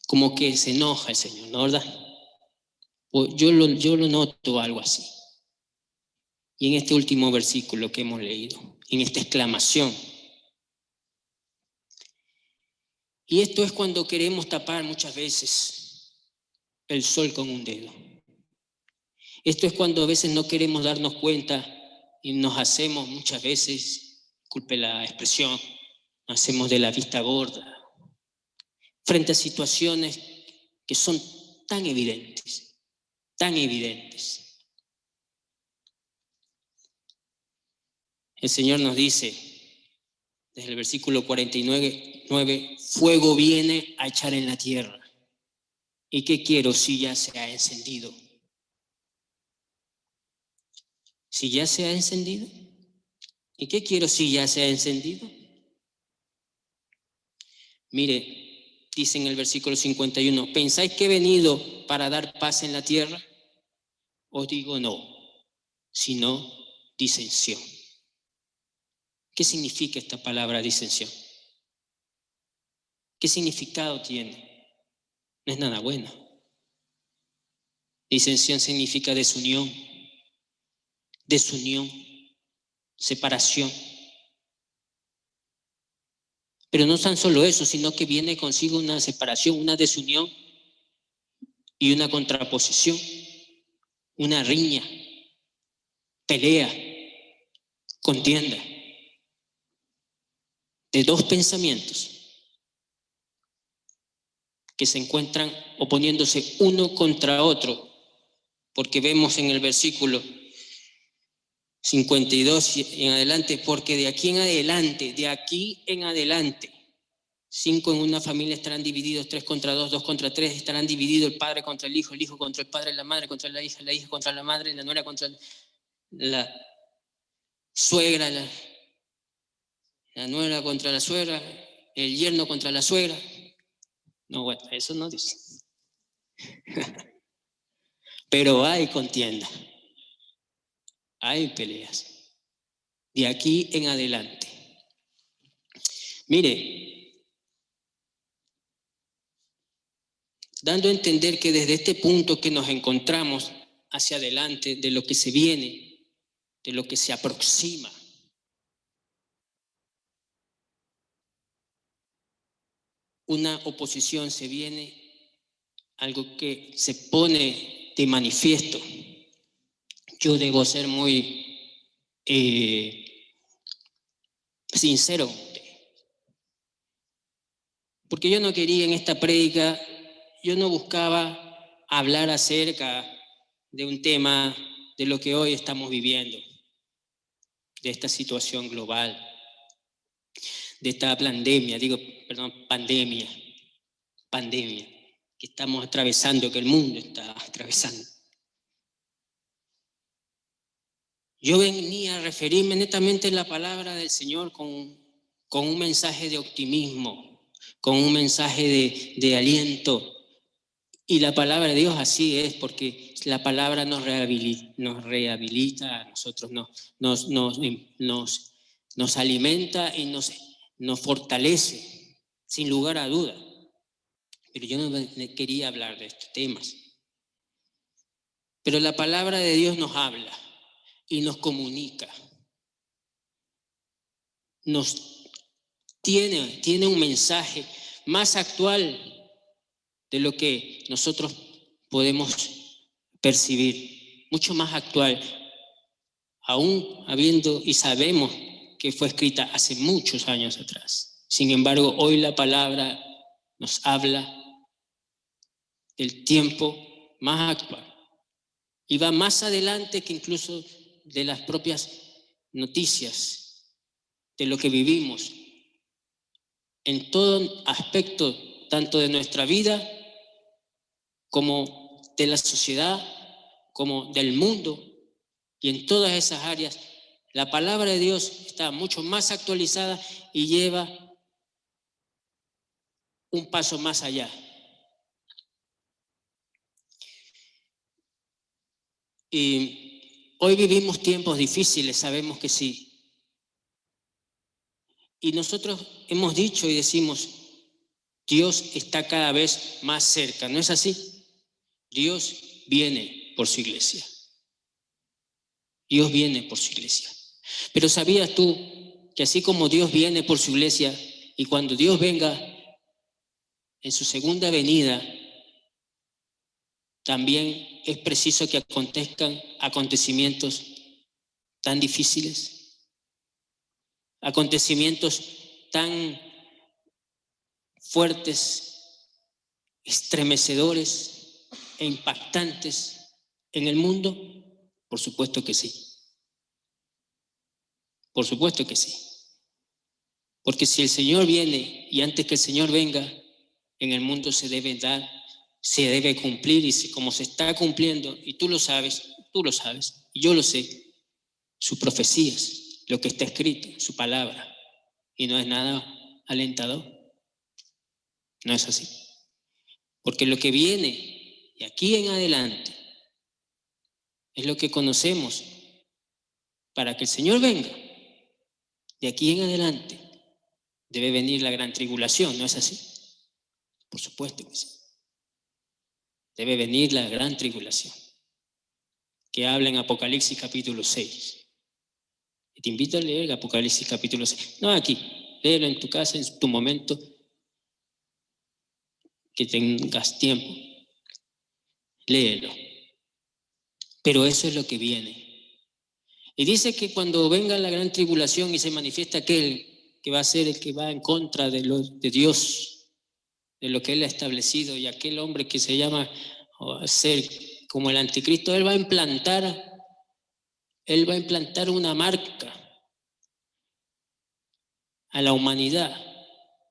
como que se enoja el Señor, ¿no, verdad? Yo lo noto algo así. Y en este último versículo que hemos leído, en esta exclamación. Y esto es cuando queremos tapar muchas veces el sol con un dedo. Esto es cuando a veces no queremos darnos cuenta y nos hacemos muchas veces, disculpe la expresión, nos hacemos de la vista gorda frente a situaciones que son tan evidentes, tan evidentes. El Señor nos dice, desde el versículo 49, fuego viene a echar en la tierra. ¿Y qué quiero si ya se ha encendido? Si ya se ha encendido. ¿Y qué quiero si ya se ha encendido? Mire, dice en el versículo 51, ¿pensáis que he venido para dar paz en la tierra? Os digo no, sino disensión. ¿Qué significa esta palabra disensión? ¿Qué significado tiene? No es nada bueno. Disensión significa desunión, separación. Pero no tan solo eso, sino que viene consigo una separación, una desunión y una contraposición, una riña, pelea, contienda de dos pensamientos que se encuentran oponiéndose uno contra otro, porque vemos en el versículo 52 en adelante, porque de aquí en adelante, 5 en una familia estarán divididos, 3 contra 2, 2 contra 3, estarán divididos el padre contra el hijo contra el padre, la madre contra la hija contra la madre, la nuera contra la suegra, la nuera contra la suegra, el yerno contra la suegra. No, bueno, eso no dice. Pero hay contienda, hay peleas. De aquí en adelante. Mire, dando a entender que desde este punto que nos encontramos hacia adelante, de lo que se viene, de lo que se aproxima, una oposición se viene, algo que se pone de manifiesto. Yo debo ser muy sincero, porque yo no quería en esta prédica, yo no buscaba hablar acerca de un tema de lo que hoy estamos viviendo, de esta situación global, de esta pandemia que estamos atravesando, que el mundo está atravesando. Yo venía a referirme netamente a la palabra del Señor con un mensaje de optimismo, con un mensaje de aliento. Y la palabra de Dios así es, porque la palabra nos rehabilita a nosotros, nos alimenta y nos fortalece, sin lugar a duda. Pero yo no quería hablar de estos temas. Pero la palabra de Dios nos habla y nos comunica. Tiene un mensaje más actual de lo que nosotros podemos percibir, mucho más actual, aún habiendo y sabemos que fue escrita hace muchos años atrás. Sin embargo, hoy la palabra nos habla del tiempo más actual y va más adelante que incluso de las propias noticias, de lo que vivimos en todo aspecto, tanto de nuestra vida como de la sociedad, como del mundo, y en todas esas áreas la palabra de Dios está mucho más actualizada y lleva un paso más allá. Y hoy vivimos tiempos difíciles, sabemos que sí. Y nosotros hemos dicho y decimos, Dios está cada vez más cerca, ¿no es así? Dios viene por su iglesia. Dios viene por su iglesia. Pero ¿sabías tú que así como Dios viene por su iglesia y cuando Dios venga en su segunda venida, también es preciso que acontezcan acontecimientos tan difíciles, acontecimientos tan fuertes, estremecedores e impactantes en el mundo? Por supuesto que sí. Por supuesto que sí. Porque si el Señor viene y antes que el Señor venga, en el mundo se debe cumplir, y como se está cumpliendo, y tú lo sabes, y yo lo sé, sus profecías, lo que está escrito, su palabra. Y no es nada alentador. No es así. Porque lo que viene de aquí en adelante es lo que conocemos. Para que el Señor venga, de aquí en adelante debe venir la gran tribulación, ¿no es así? Por supuesto que sí. Debe venir la gran tribulación, que habla en Apocalipsis capítulo 6. Y te invito a leer Apocalipsis capítulo 6. No aquí, léelo en tu casa, en tu momento, que tengas tiempo. Léelo. Pero eso es lo que viene. Y dice que cuando venga la gran tribulación y se manifiesta aquel que va a ser el que va en contra de Dios, de lo que Él ha establecido, y aquel hombre que se llama ser como el anticristo, Él va a implantar una marca a la humanidad,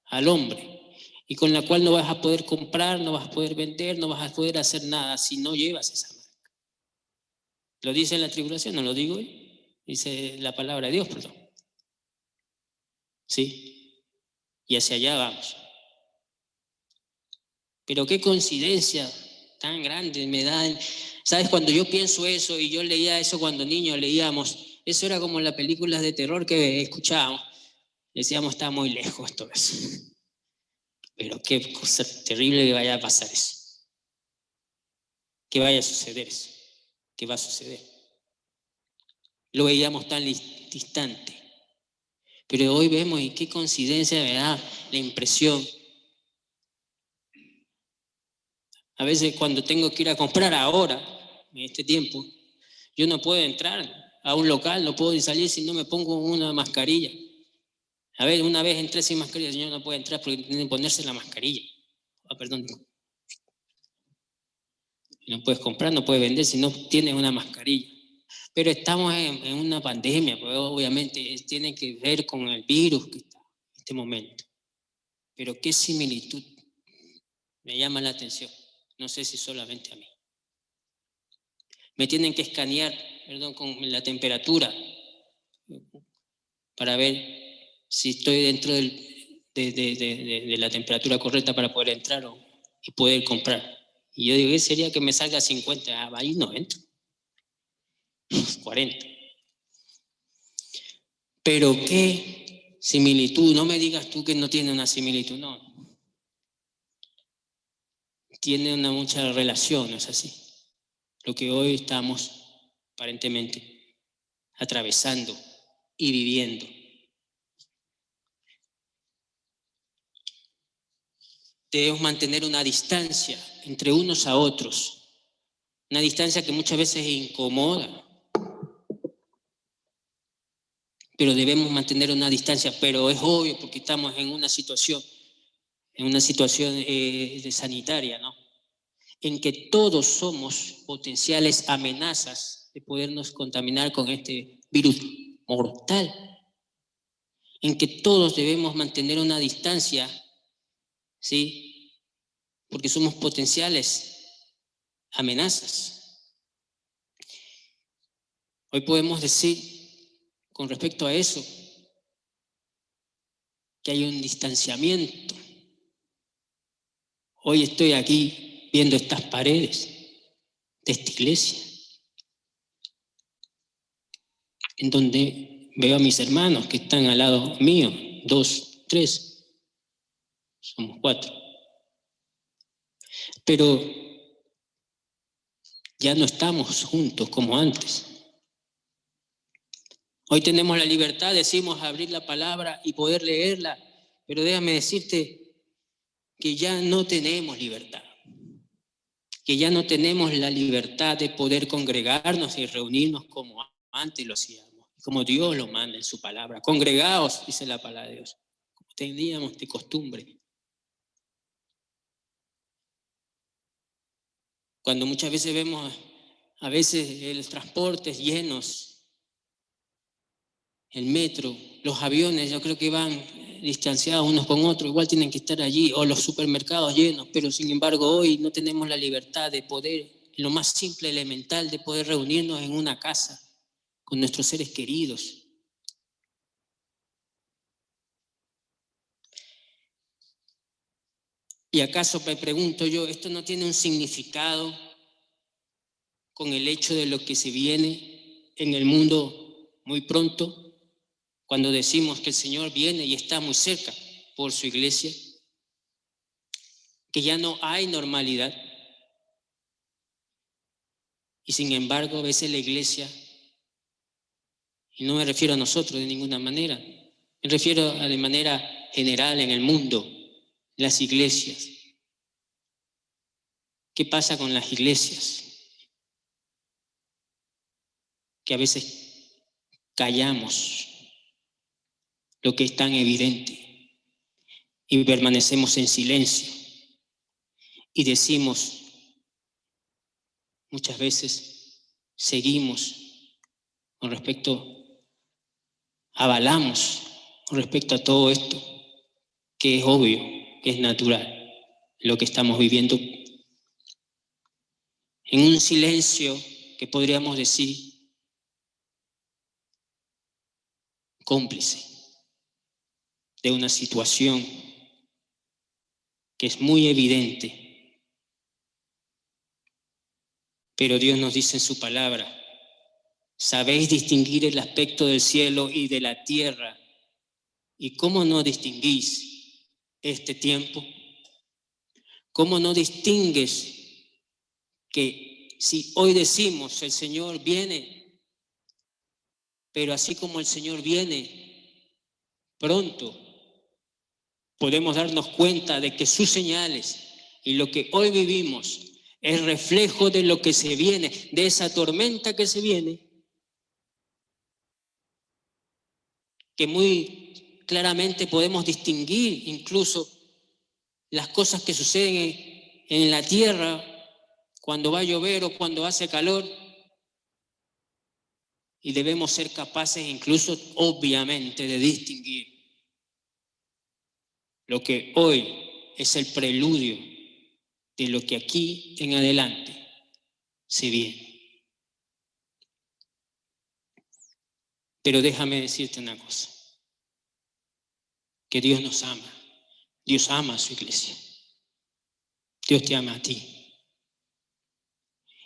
al hombre, y con la cual no vas a poder comprar, no vas a poder vender, no vas a poder hacer nada si no llevas esa marca. Lo dice en la tribulación, no lo digo yo. Dice la palabra de Dios, perdón. Sí, y hacia allá vamos. Pero qué coincidencia tan grande me da. ¿Sabes? Cuando yo pienso eso, y yo leía eso cuando niños leíamos, eso era como en las películas de terror que escuchábamos. Decíamos, está muy lejos todo eso. Pero qué cosa terrible que vaya a pasar eso. Que vaya a suceder eso. Que va a suceder. Lo veíamos tan distante. Pero hoy vemos, y qué coincidencia me da la impresión. A veces cuando tengo que ir a comprar ahora, en este tiempo, yo no puedo entrar a un local, no puedo salir si no me pongo una mascarilla. A ver, una vez entré sin mascarilla, el señor no puede entrar porque tiene que ponerse la mascarilla. Perdón. No puedes comprar, no puedes vender si no tienes una mascarilla. Pero estamos en una pandemia, pues obviamente tiene que ver con el virus que está en este momento. Pero qué similitud me llama la atención. No sé si solamente a mí. Me tienen que escanear, con la temperatura para ver si estoy dentro de la temperatura correcta para poder entrar y poder comprar. Y yo digo, ¿qué sería que me salga 50? Ahí no entro. 40. Pero qué similitud. No me digas tú que no tiene una similitud, no. Tiene una mucha relación, ¿no es así? Lo que hoy estamos aparentemente atravesando y viviendo. Debemos mantener una distancia entre unos a otros, una distancia que muchas veces incomoda, pero debemos mantener una distancia. Pero es obvio porque estamos en una situación de sanitaria, ¿no? En que todos somos potenciales amenazas de podernos contaminar con este virus mortal, en que todos debemos mantener una distancia, ¿sí? Porque somos potenciales amenazas. Hoy podemos decir, con respecto a eso, que hay un distanciamiento. Hoy estoy aquí viendo estas paredes de esta iglesia, en donde veo a mis hermanos que están al lado mío, 2, 3, somos 4. Pero ya no estamos juntos como antes. Hoy tenemos la libertad, decimos, abrir la palabra y poder leerla, pero déjame decirte que ya no tenemos libertad, que ya no tenemos la libertad de poder congregarnos y reunirnos como antes lo hacíamos, como Dios lo manda en su palabra. Congregaos, dice la palabra de Dios, como teníamos de costumbre. Cuando muchas veces vemos a veces los transportes llenos, el metro, los aviones, yo creo que van distanciados unos con otros, igual tienen que estar allí, o los supermercados llenos, pero sin embargo hoy no tenemos la libertad de poder, lo más simple, elemental, de poder reunirnos en una casa, con nuestros seres queridos. ¿Y acaso, me pregunto yo, esto no tiene un significado con el hecho de lo que se viene en el mundo muy pronto, cuando decimos que el Señor viene y está muy cerca por su iglesia, que ya no hay normalidad? Y sin embargo, a veces la iglesia, y no me refiero a nosotros de ninguna manera, me refiero a de manera general en el mundo, las iglesias. ¿Qué pasa con las iglesias? Que a veces callamos lo que es tan evidente y permanecemos en silencio y decimos, muchas veces seguimos con respecto, avalamos con respecto a todo esto, que es obvio, que es natural, lo que estamos viviendo, en un silencio que podríamos decir cómplice de una situación que es muy evidente. Pero Dios nos dice en su palabra, sabéis distinguir el aspecto del cielo y de la tierra. ¿Y cómo no distinguís este tiempo? ¿Cómo no distingues que si hoy decimos el Señor viene, pero así como el Señor viene pronto, podemos darnos cuenta de que sus señales y lo que hoy vivimos es reflejo de lo que se viene, de esa tormenta que se viene, que muy claramente podemos distinguir incluso las cosas que suceden en la tierra cuando va a llover o cuando hace calor, y debemos ser capaces incluso, obviamente, de distinguir lo que hoy es el preludio de lo que aquí en adelante se viene. Pero déjame decirte una cosa, que Dios nos ama, Dios ama a su iglesia, Dios te ama a ti.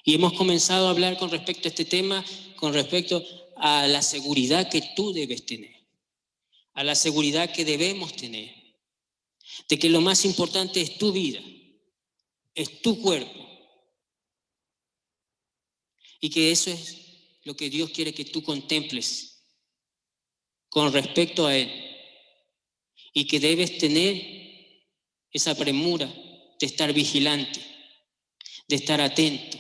Y hemos comenzado a hablar con respecto a este tema, con respecto a la seguridad que tú debes tener, a la seguridad que debemos tener, de que lo más importante es tu vida, es tu cuerpo, y que eso es lo que Dios quiere que tú contemples con respecto a Él, y que debes tener esa premura de estar vigilante, de estar atento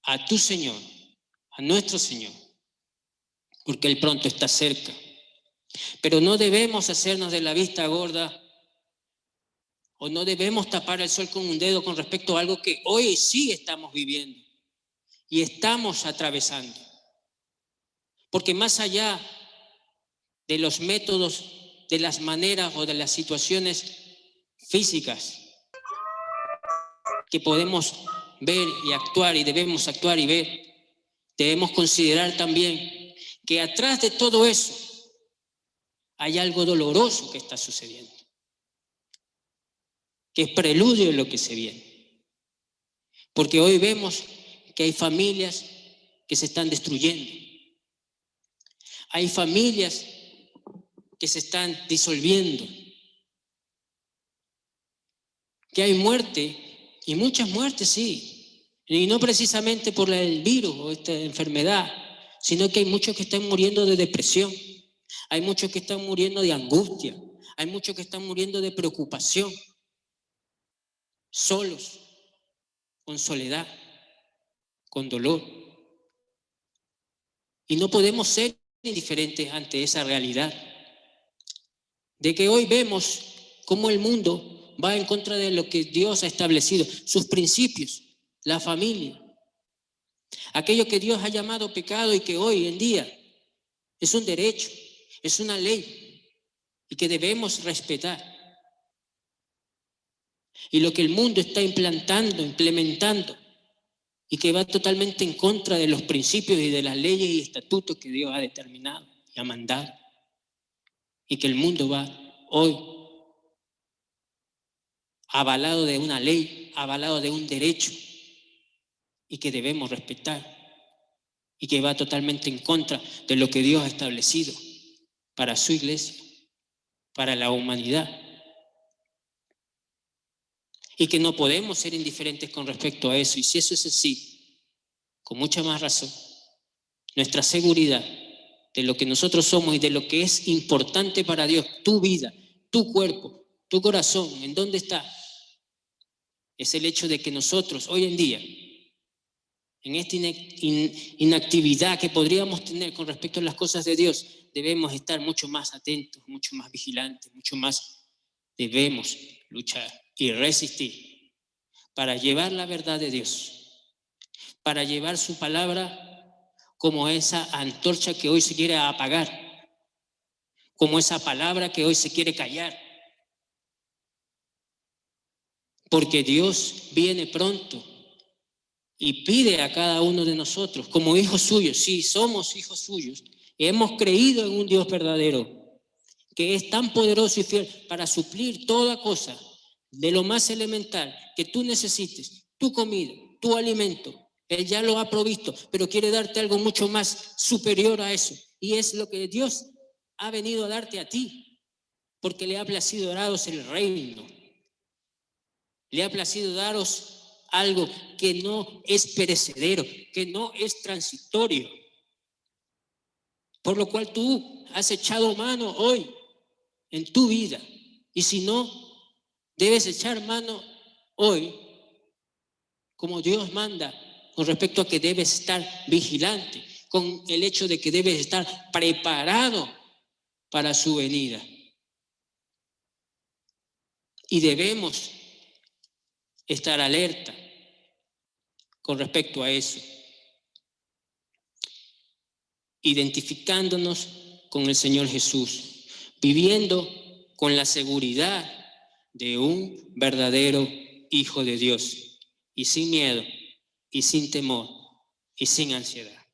a tu Señor, a nuestro Señor, porque Él pronto está cerca. Pero no debemos hacernos de la vista gorda, o no debemos tapar el sol con un dedo con respecto a algo que hoy sí estamos viviendo y estamos atravesando. Porque más allá de los métodos, de las maneras o de las situaciones físicas que podemos ver y actuar y debemos actuar y ver, debemos considerar también que atrás de todo eso hay algo doloroso que está sucediendo, que es preludio de lo que se viene. Porque hoy vemos que hay familias que se están destruyendo, hay familias que se están disolviendo, que hay muerte, y muchas muertes, sí, y no precisamente por el virus o esta enfermedad, sino que hay muchos que están muriendo de depresión, hay muchos que están muriendo de angustia, hay muchos que están muriendo de preocupación, solos, con soledad, con dolor. Y no podemos ser indiferentes ante esa realidad, de que hoy vemos cómo el mundo va en contra de lo que Dios ha establecido, sus principios, la familia, aquello que Dios ha llamado pecado y que hoy en día es un derecho, es una ley y que debemos respetar. Y lo que el mundo está implementando y que va totalmente en contra de los principios y de las leyes y estatutos que Dios ha determinado y ha mandado, y que el mundo va hoy avalado de una ley, avalado de un derecho, y que debemos respetar, y que va totalmente en contra de lo que Dios ha establecido para su iglesia, para la humanidad, y que no podemos ser indiferentes con respecto a eso. Y si eso es así, con mucha más razón, nuestra seguridad de lo que nosotros somos y de lo que es importante para Dios, tu vida, tu cuerpo, tu corazón, ¿en dónde está? Es el hecho de que nosotros hoy en día, en esta inactividad que podríamos tener con respecto a las cosas de Dios, debemos estar mucho más atentos, mucho más vigilantes, mucho más debemos luchar y resistir para llevar la verdad de Dios, para llevar su palabra como esa antorcha que hoy se quiere apagar, como esa palabra que hoy se quiere callar. Porque Dios viene pronto y pide a cada uno de nosotros, como hijos suyos, sí, somos hijos suyos, hemos creído en un Dios verdadero, que es tan poderoso y fiel para suplir toda cosa, de lo más elemental que tú necesites, tu comida, tu alimento. Él ya lo ha provisto, pero quiere darte algo mucho más superior a eso. Y es lo que Dios ha venido a darte a ti, porque le ha placido daros el reino. Le ha placido daros algo que no es perecedero, que no es transitorio. Por lo cual tú has echado mano hoy en tu vida. Y si no, debes echar mano hoy, como Dios manda, con respecto a que debes estar vigilante, con el hecho de que debes estar preparado para su venida. Y debemos estar alerta con respecto a eso, identificándonos con el Señor Jesús, viviendo con la seguridad de un verdadero Hijo de Dios, y sin miedo, y sin temor, y sin ansiedad.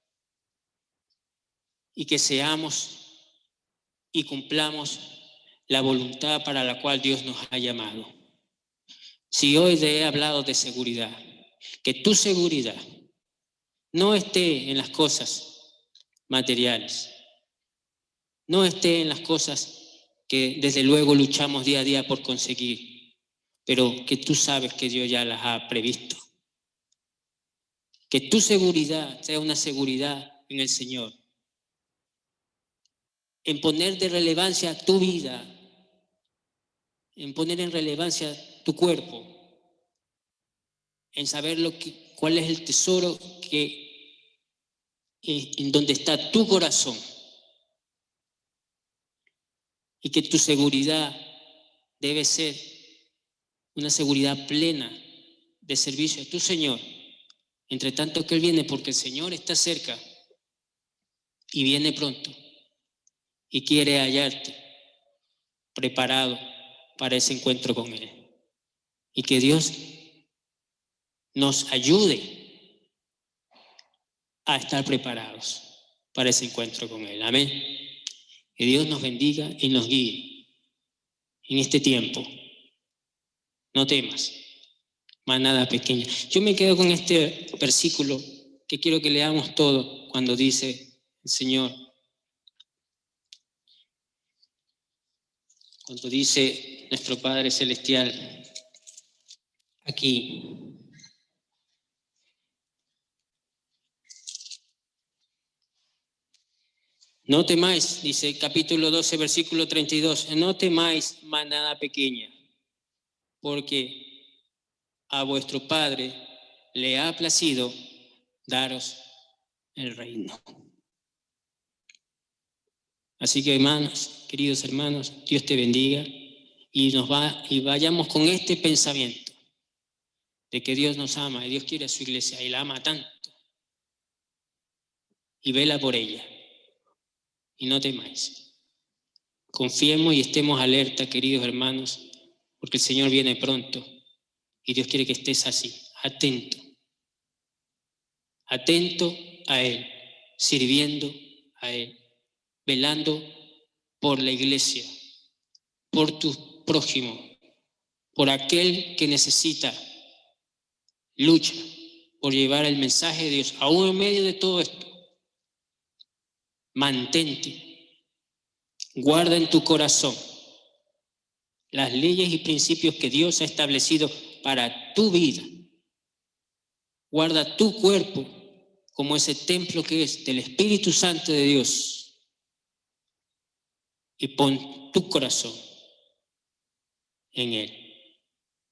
Y que seamos y cumplamos la voluntad para la cual Dios nos ha llamado. Si hoy te he hablado de seguridad, que tu seguridad no esté en las cosas materiales, no esté en las cosas que desde luego luchamos día a día por conseguir, pero que tú sabes que Dios ya las ha previsto. Que tu seguridad sea una seguridad en el Señor, en poner de relevancia tu vida, en poner en relevancia tu cuerpo, en saber cuál es el tesoro en donde está tu corazón, y que tu seguridad debe ser una seguridad plena de servicio a tu Señor, entre tanto que Él viene, porque el Señor está cerca y viene pronto y quiere hallarte preparado para ese encuentro con Él. Y que Dios nos ayude a estar preparados para ese encuentro con Él. Amén. Que Dios nos bendiga y nos guíe en este tiempo. No temas, manada pequeña. Yo me quedo con este versículo que quiero que leamos todo cuando dice el Señor, cuando dice nuestro Padre Celestial aquí. No temáis, dice capítulo 12, versículo 32, no temáis, manada pequeña, porque a vuestro Padre le ha placido daros el reino. Así que, hermanos, queridos hermanos, Dios te bendiga y vayamos con este pensamiento de que Dios nos ama y Dios quiere a su iglesia y la ama tanto y vela por ella. Y no temáis. Confiemos y estemos alerta, queridos hermanos, porque el Señor viene pronto y Dios quiere que estés así, atento, atento a Él, sirviendo a Él, velando por la iglesia, por tu prójimo, por aquel que necesita, lucha por llevar el mensaje de Dios, aún en medio de todo esto. Mantente, guarda en tu corazón las leyes y principios que Dios ha establecido para tu vida. Guarda tu cuerpo como ese templo que es del Espíritu Santo de Dios. Y pon tu corazón en Él.